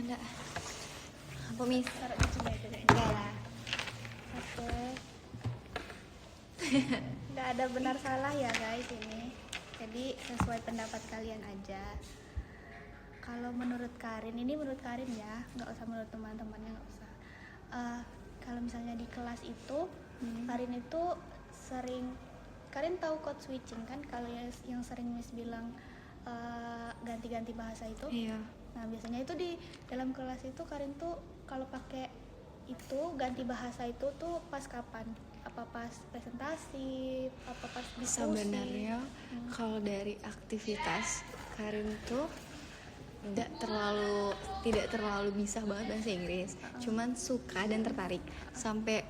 Enggak. Apa Miss? Taruh di sini aja kayaknya. Enggak lah. Oke. Nggak ada benar salah ya guys ini. Jadi sesuai pendapat kalian aja. Kalau menurut Karin, ini menurut Karin ya, nggak usah menurut teman-temannya, nggak usah. Kalau misalnya di kelas itu, Karin itu sering, Karin tahu code switching kan? Kalau yang sering Miss bilang ganti-ganti bahasa itu. Iya. Nah biasanya itu di dalam kelas itu Karin tuh kalau pakai itu ganti bahasa itu tuh pas kapan? Apa pas presentasi? Apa pas diskusi? Sebenarnya kalau dari aktivitas Karin tuh tidak terlalu bisa banget bahasa Inggris, cuman suka dan tertarik sampai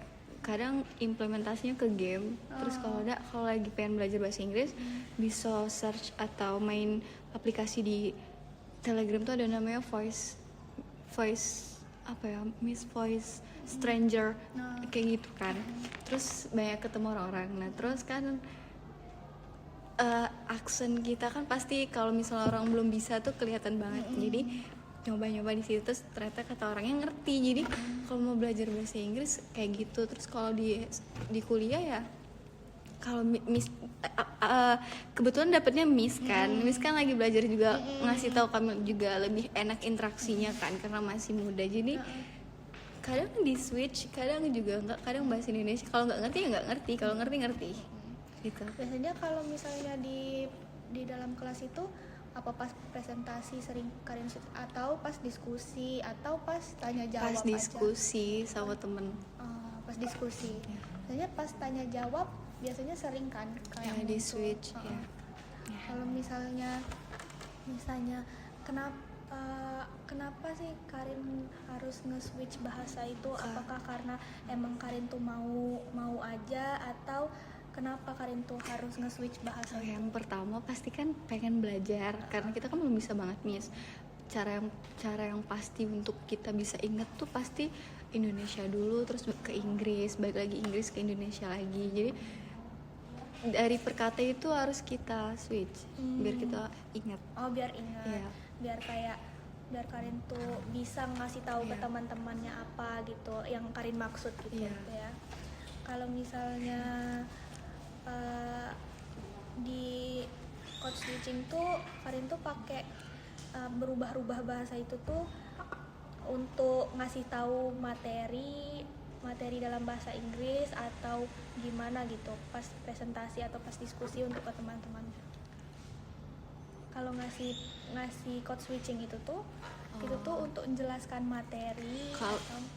kadang implementasinya ke game. Terus kalau lagi pengen belajar bahasa Inggris bisa search atau main aplikasi di Telegram tuh ada namanya voice apa ya, Miss Voice Stranger kayak gitu kan. Terus banyak ketemu orang-orang. Nah terus kan aksen kita kan pasti kalau misalnya orang belum bisa tuh kelihatan banget. Jadi nyoba-nyoba di situ, terus ternyata kata orangnya ngerti. Jadi kalau mau belajar bahasa Inggris kayak gitu. Terus kalau di kuliah ya, kalau Miss kebetulan dapetnya Miss kan. Miss kan lagi belajar juga, ngasih tahu kami juga lebih enak interaksinya kan karena masih muda. Jadi kadang di switch, kadang juga enggak, kadang bahasa Indonesia. Kalau nggak ngerti ya nggak ngerti, kalau ngerti gitu. Biasanya kalau misalnya di dalam kelas itu apa pas presentasi sering Karin switch, atau pas diskusi, atau pas tanya jawab Pas diskusi sama temen. Pas diskusi. Biasanya pas tanya jawab biasanya sering kan kayak Ya, di muncul. switch ya. Kalau misalnya kenapa sih Karin harus nge-switch bahasa itu? Apakah karena emang Karin tuh mau aja, atau kenapa Karin tuh harus nge-switch bahasa itu? Yang pertama pasti kan pengen belajar karena kita kan belum bisa banget Miss. Cara yang pasti untuk kita bisa inget tuh pasti Indonesia dulu, terus ke Inggris, balik lagi Inggris ke Indonesia lagi. Jadi dari perkata itu harus kita switch biar kita ingat. Biar ingat. Iya. Biar Karin tuh bisa ngasih tahu ke teman-temannya apa gitu yang Karin maksud gitu. Ya. Kalau misalnya di code switching tuh Karin tuh pakai berubah-ubah bahasa itu tuh untuk ngasih tahu materi dalam bahasa Inggris atau gimana gitu pas presentasi atau pas diskusi untuk ke teman-teman. Kalau ngasih code switching itu tuh untuk menjelaskan materi.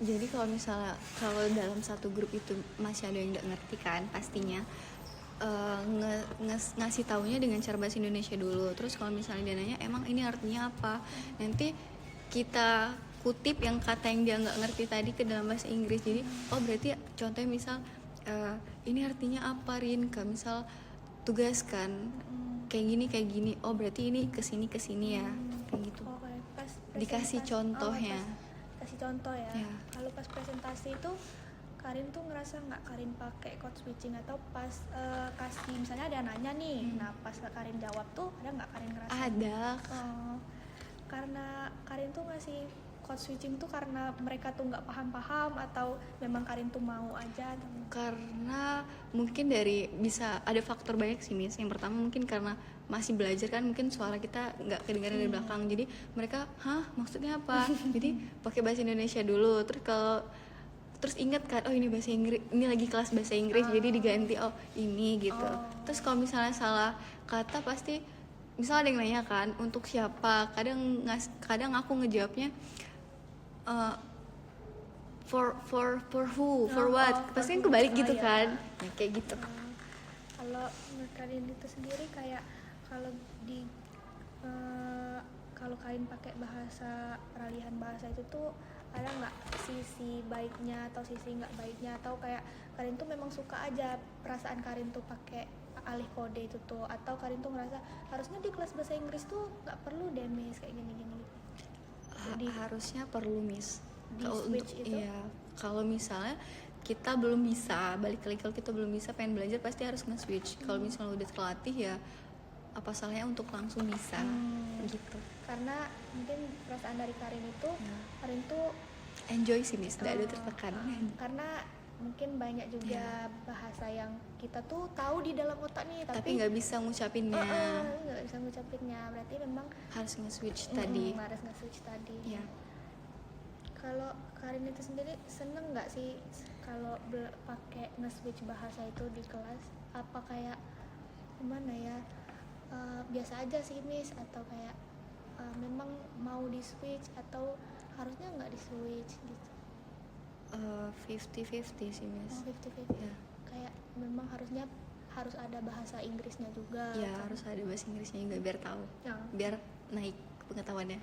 Jadi kalau misalnya kalau dalam satu grup itu masih ada yang nggak ngerti kan, pastinya ngasih taunya dengan cara bahasa Indonesia dulu. Terus kalau misalnya dia nanya emang ini artinya apa, nanti kita kutip yang kata yang dia nggak ngerti tadi ke dalam bahasa Inggris. Jadi berarti contohnya misal ini artinya apa Rin, kayak misal tugas kan kayak gini, berarti ini kesini ya, kayak gitu. Pas dikasih contohnya. Kasih contoh ya. Kalau pas presentasi itu Karin tuh ngerasa nggak Karin pakai code switching, atau pas kasih misalnya ada nanya nih, nah pas Karin jawab tuh ada nggak Karin ngerasa? Ada. Karena Karin tuh ngasih code switching tuh karena mereka tuh nggak paham, atau memang Karin tuh mau aja? Karena mungkin bisa ada faktor banyak sih Miss. Yang pertama mungkin karena masih belajar kan, mungkin suara kita nggak kedengaran dari belakang, jadi mereka maksudnya apa? Jadi pakai bahasa Indonesia dulu, terus ingat kan, ini bahasa Inggris, ini lagi kelas bahasa Inggris, jadi diganti ini gitu. Terus kalau misalnya salah kata pasti misalnya ada yang nanya kan untuk siapa, kadang aku ngejawabnya for who, for what, pasti kan kebalik gitu kan. Ya, kayak gitu. Kalau menurut kalian itu sendiri kayak kalau kalian pakai peralihan bahasa itu tuh ada nggak sisi baiknya atau sisi nggak baiknya, atau kayak Karin tuh memang suka aja perasaan Karin tuh pakai alih kode itu tuh, atau Karin tuh ngerasa harusnya di kelas bahasa Inggris tuh nggak perlu deh Miss kayak gini-gini? Jadi harusnya perlu Miss di switch itu. Iya, kalau misalnya kita belum bisa, balik lagi kalau kita belum bisa pengen belajar pasti harus nge-switch. Kalau misalnya udah terlatih ya apa salahnya untuk langsung bisa gitu. Karena mungkin perasaan dari Karin itu Karin tuh Enjoy sih Miss, nggak ada tertekan. karena mungkin banyak juga bahasa yang kita tuh tahu di dalam otak nih Tapi nggak bisa ngucapinnya, nggak bisa ngucapinnya, berarti memang harus nge-switch tadi. harus nge-switch tadi. Ya. Kalau Karin itu sendiri seneng nggak sih kalau pakai nge-switch bahasa itu di kelas? Apa kayak gimana ya, biasa aja sih Miss, atau kayak memang mau di switch atau harusnya nggak di switch gitu? 50-50 sih Miss. 50-50 Ya. Kayak memang harus ada bahasa Inggrisnya juga Ya kan? harus ada bahasa Inggrisnya juga biar tahu, Ya. biar naik pengetahuannya.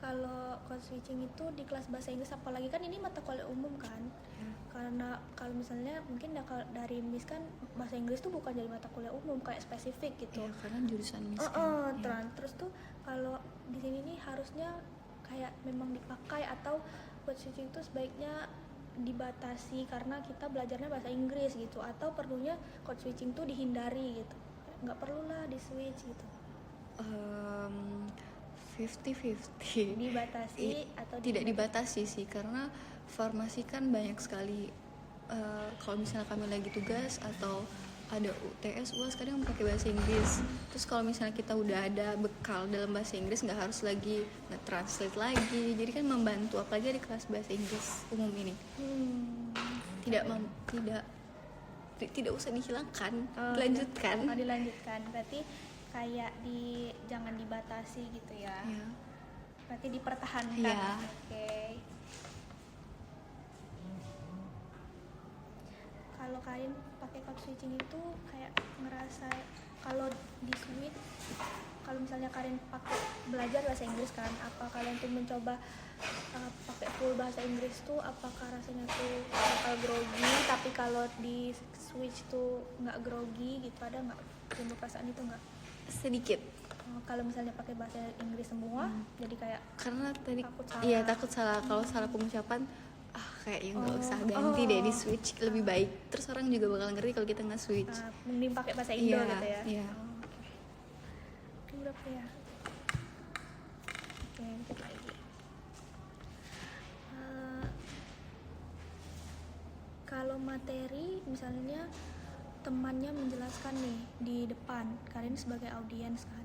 Kalau code switching itu di kelas bahasa Inggris, apalagi kan ini mata kuliah umum kan, karena kalau misalnya mungkin dari Miss kan bahasa Inggris tuh bukan jadi mata kuliah umum kayak spesifik gitu. Ya karena jurusan Miss kan. Terus tuh kalau di sini nih harusnya kayak memang dipakai, atau code switching itu sebaiknya dibatasi karena kita belajarnya bahasa Inggris gitu, atau perlunya code switching tuh dihindari gitu, nggak perlulah di switch gitu. 50-50 Dibatasi atau tidak dibatasi sih, karena farmasi kan banyak sekali. Kalau misalnya kami lagi tugas atau ada UTS UAS kadang pakai bahasa Inggris. Terus kalau misalnya kita udah ada bekal dalam bahasa Inggris, nggak harus lagi nge-translate lagi, jadi kan membantu, apalagi di kelas bahasa Inggris umum ini. Tidak usah dihilangkan, dilanjutkan. Dilanjutkan, berarti kayak jangan dibatasi gitu ya. Berarti dipertahankan. Iya. Oke. Kalau kalian pakai code switching itu kayak ngerasa kalau di switch, kalau misalnya kalian pakai belajar bahasa Inggris kan, apa kalian tuh mencoba pakai full bahasa Inggris tuh, apakah rasanya tuh bakal grogi? Tapi kalau di switch tuh nggak grogi gitu, ada nggak timbul perasaan itu nggak? Sedikit. Kalau misalnya pakai bahasa Inggris semua, jadi kayak Karena tadi takut salah. iya takut salah. Kalau salah pengucapan, kayaknya nggak usah ganti deh, di switch lebih baik. Terus orang juga bakal ngerti kalau kita nggak switch. Mending pakai bahasa Indo gitu ya. Iya. Oke, berapa ya? Oke, dikit lagi. Kalau materi misalnya temannya menjelaskan nih di depan, kalian sebagai audiens kan.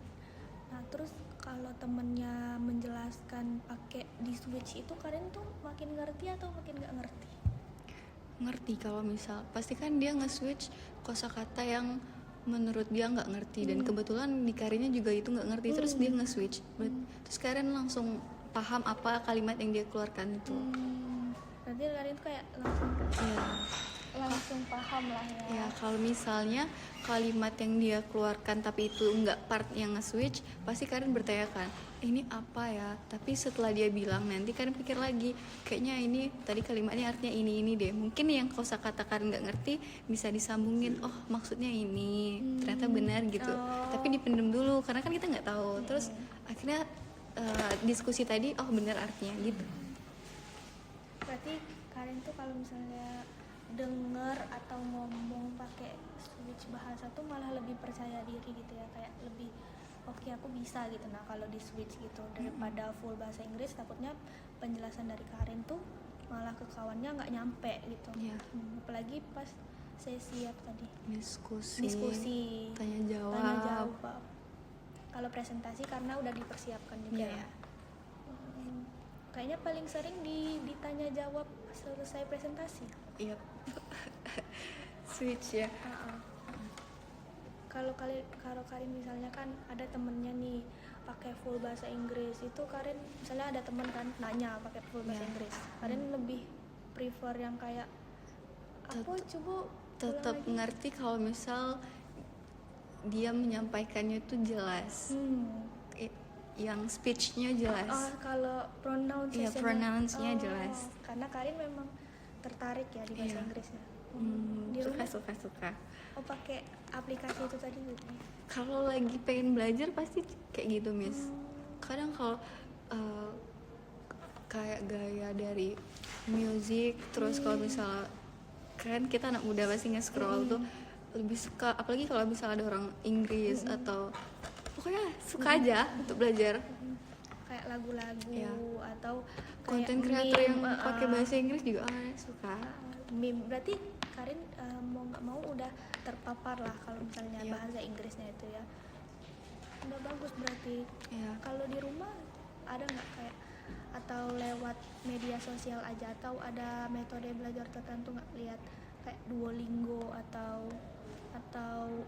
Nah, terus kalau temennya menjelaskan pakai di switch itu, kalian tuh makin ngerti atau makin nggak ngerti? Ngerti. Kalau misal pasti kan dia nge-switch kosakata yang menurut dia nggak ngerti, dan kebetulan di Karinnya juga itu nggak ngerti, terus dia nge-switch. Terus Karin langsung paham apa kalimat yang dia keluarkan itu. Berarti kalian tuh kayak langsung paham lah ya. Ya, kalau misalnya kalimat yang dia keluarkan tapi itu nggak part yang nge-switch, pasti Karin bertanya kan, ini apa ya? Tapi setelah dia bilang, nanti Karin pikir lagi, kayaknya ini tadi kalimatnya artinya ini deh. Mungkin yang kosakata Karin nggak ngerti bisa disambungin, oh maksudnya ini, ternyata benar gitu. Tapi dipendem dulu karena kan kita nggak tahu. Terus akhirnya diskusi tadi, oh benar artinya gitu. Berarti kalian tuh kalau misalnya denger atau ngomong pakai switch bahasa tuh malah lebih percaya diri gitu ya, kayak lebih oke, aku bisa gitu. Nah, kalau di switch gitu daripada full bahasa Inggris, takutnya penjelasan dari Karin tuh malah ke kawannya nggak nyampe gitu. Apalagi pas sesi apa tadi, diskusi tanya jawab. Kalau presentasi karena udah dipersiapkan juga ya. Kayaknya paling sering ditanya jawab selesai presentasi. Iya. Switch ya. Kalau Karin misalnya kan ada temennya nih pakai full bahasa Inggris, itu Karin misalnya ada temen kan nanya pakai full bahasa Inggris, Karin lebih prefer yang kayak apa, coba tetap ngerti kalau misal dia menyampaikannya tuh jelas, yang speech-nya jelas. Kalau pronounce-nya jelas. Karena Karin memang tertarik ya di bahasa Inggris ya. Di rumah suka. pakai aplikasi itu tadi gitu. Kalau lagi pengen belajar pasti kayak gitu, Miss. Kadang kalau kayak gaya dari music, terus kalau misalnya kan kita anak muda pasti nge-scroll tuh lebih suka, apalagi kalau misalnya ada orang Inggris atau pokoknya suka aja untuk belajar. Kayak lagu-lagu Iya. atau Konten kayak kreator yang meme, pakai bahasa Inggris juga suka. meme. Berarti Karin mau nggak mau udah terpapar lah kalau misalnya Iya. bahasa Inggrisnya itu ya. Udah bagus berarti. Ya, Kalau di rumah ada nggak kayak atau lewat media sosial aja atau ada metode belajar tertentu nggak, lihat kayak Duolingo atau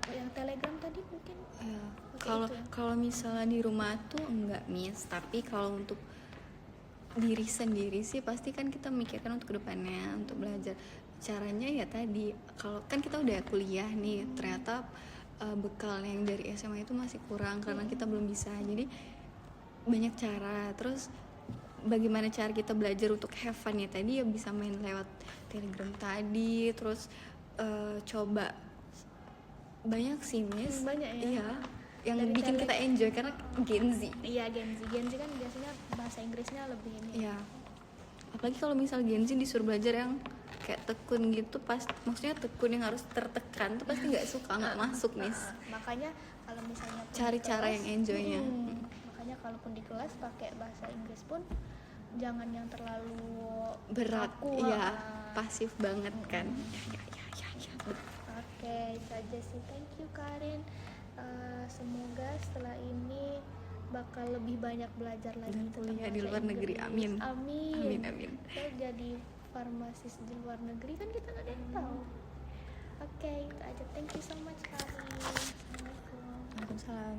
yang Telegram tadi mungkin? ya. Oke, Kalau itu ya. kalau misalnya di rumah tuh enggak miss, tapi kalau untuk diri sendiri sih pasti kan kita memikirkan untuk kedepannya, untuk belajar. Caranya ya tadi, kalau kan kita udah kuliah nih, ternyata bekal yang dari SMA itu masih kurang karena kita belum bisa. Jadi banyak cara. Terus bagaimana cara kita belajar untuk have fun ya tadi, ya bisa main lewat Telegram tadi. Terus coba banyak sih miss, Banyak ya. iya, yang Dari bikin kita enjoy karena Gen Z. Iya, Gen Z kan biasanya bahasa Inggrisnya lebih ini. Iya. Apalagi kalau misal Gen Z disuruh belajar yang kayak tekun gitu, maksudnya tekun yang harus tertekan tuh pasti nggak suka, nggak masuk miss. Makanya kalau misalnya pun Cari di cara kelas, yang enjoynya. makanya kalaupun di kelas pakai bahasa Inggris pun jangan yang terlalu Berat, kaku, iya, pasif banget kan. Ya. Oke, itu aja sih. Thank you Karin. Semoga setelah ini bakal lebih banyak belajar lagi Dan tentang kuliah di bahasa luar negeri, Inggris. amin. Amin. Amin. Kita jadi farmasis di luar negeri kan kita nggak ada yang tahu. Oke, itu aja. Thank you so much Karin. Assalamualaikum. Waalaikumsalam.